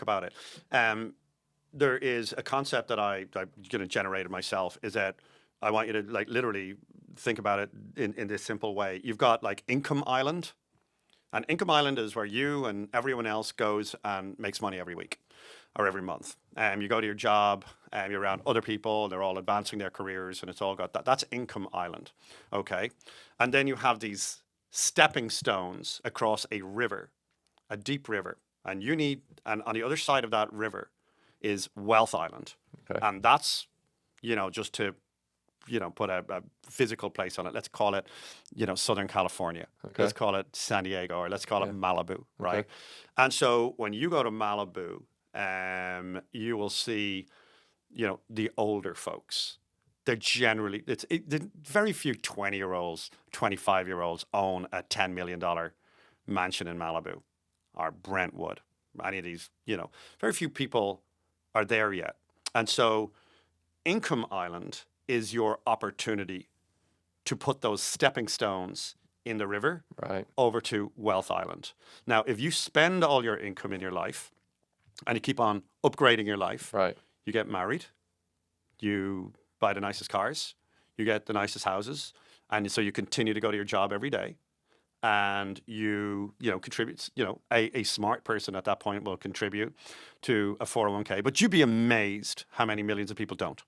about it. There is a concept that I'm going to generate myself, is that I want you to like literally think about it in this simple way. You've got like Income Island, and Income Island is where you and everyone else goes and makes money every week or every month. You go to your job, and you're around other people, they're all advancing their careers, and it's all got that. That's Income Island, okay? And then you have these stepping stones across a river, a deep river. And on the other side of that river is Wealth Island. Okay. And that's, just to, put a physical place on it. Let's call it, Southern California. Okay. Let's call it San Diego, or let's call it Malibu, right? Okay. And so when you go to Malibu, you will see, the older folks. They're generally, very few 20-year-olds, 25-year-olds own a $10 million mansion in Malibu or Brentwood. Any of these, very few people are there yet. And so Income Island is your opportunity to put those stepping stones in the river over to Wealth Island. Now, if you spend all your income in your life and you keep on upgrading your life, you get married, you buy the nicest cars, you get the nicest houses, and so you continue to go to your job every day. And you contribute, a smart person at that point will contribute to a 401k. But you'd be amazed how many millions of people don't.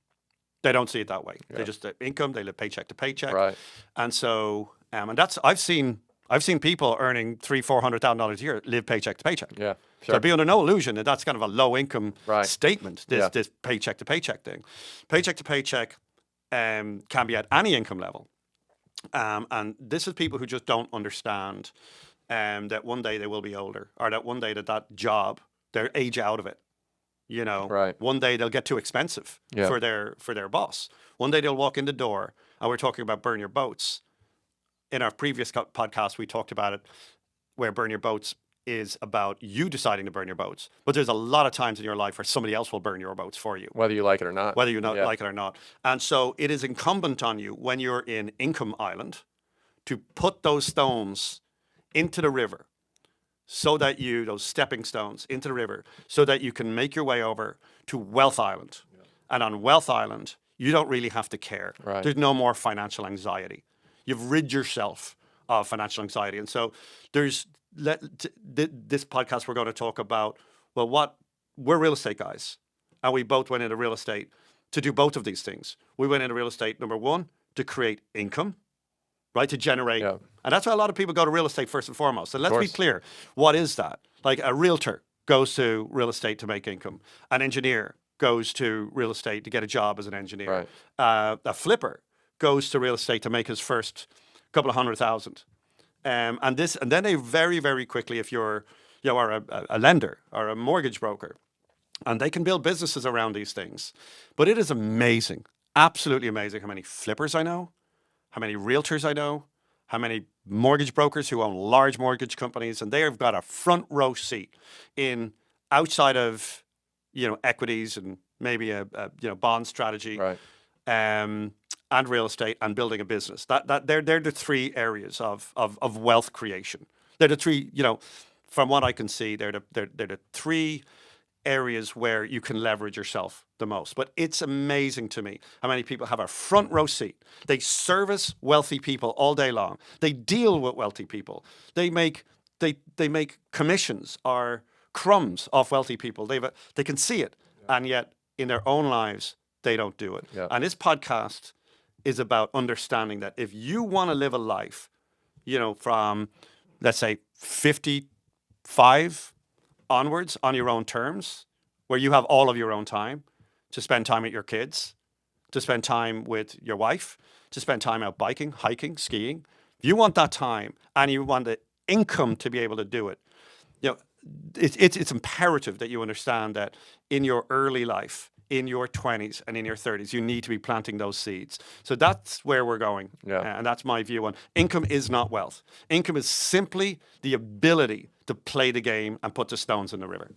They don't see it that way. They just income, they live paycheck to paycheck. Right. And so, and that's, I've seen people earning $300,000-$400,000 a year live paycheck to paycheck. Yeah. Sure. So be under no illusion that that's kind of a low income statement, this paycheck to paycheck thing. Paycheck to paycheck can be at any income level. And this is people who just don't understand that one day they will be older, or that one day that job, they'll age out of it. One day they'll get too expensive for their boss. One day they'll walk in the door, and we're talking about burn your boats. In our previous podcast, we talked about it, where burn your boats is about you deciding to burn your boats. But there's a lot of times in your life where somebody else will burn your boats for you. Whether you like it or not. Whether you like it or not. And so it is incumbent on you, when you're in Income Island, to put those stones into the river, so that those stepping stones into the river, so that you can make your way over to Wealth Island. Yeah. And on Wealth Island, you don't really have to care. Right. There's no more financial anxiety. You've rid yourself of financial anxiety. And so this podcast, we're going to talk about, we're real estate guys, and we both went into real estate to do both of these things. We went into real estate, number one, to create income, right? To generate. Yeah. And that's why a lot of people go to real estate first and foremost. And let's be clear. What is that? Like, a realtor goes to real estate to make income. An engineer goes to real estate to get a job as an engineer. Right. A flipper goes to real estate to make his first couple of $100,000. And then they very, very quickly, if you're are a lender or a mortgage broker, and they can build businesses around these things. But it is amazing, absolutely amazing, how many flippers I know, how many realtors I know, how many mortgage brokers who own large mortgage companies, and they have got a front row seat in outside of equities and maybe a bond strategy, and real estate and building a business. That they're the three areas of wealth creation. They're the three, from what I can see, they're the three areas where you can leverage yourself the most. But it's amazing to me how many people have a front row seat. They service wealthy people all day long. They deal with wealthy people. They make commissions or crumbs off wealthy people. They can see it, and yet in their own lives they don't do it. Yeah. And this podcast is about understanding that if you want to live a life, from, let's say, 55 onwards on your own terms, where you have all of your own time to spend time with your kids, to spend time with your wife, to spend time out biking, hiking, skiing. If you want that time and you want the income to be able to do it, it's imperative that you understand that in your early life, in your 20s and in your 30s, you need to be planting those seeds. So that's where we're going. Yeah. And that's my view on income is not wealth. Income is simply the ability to play the game and put the stones in the river.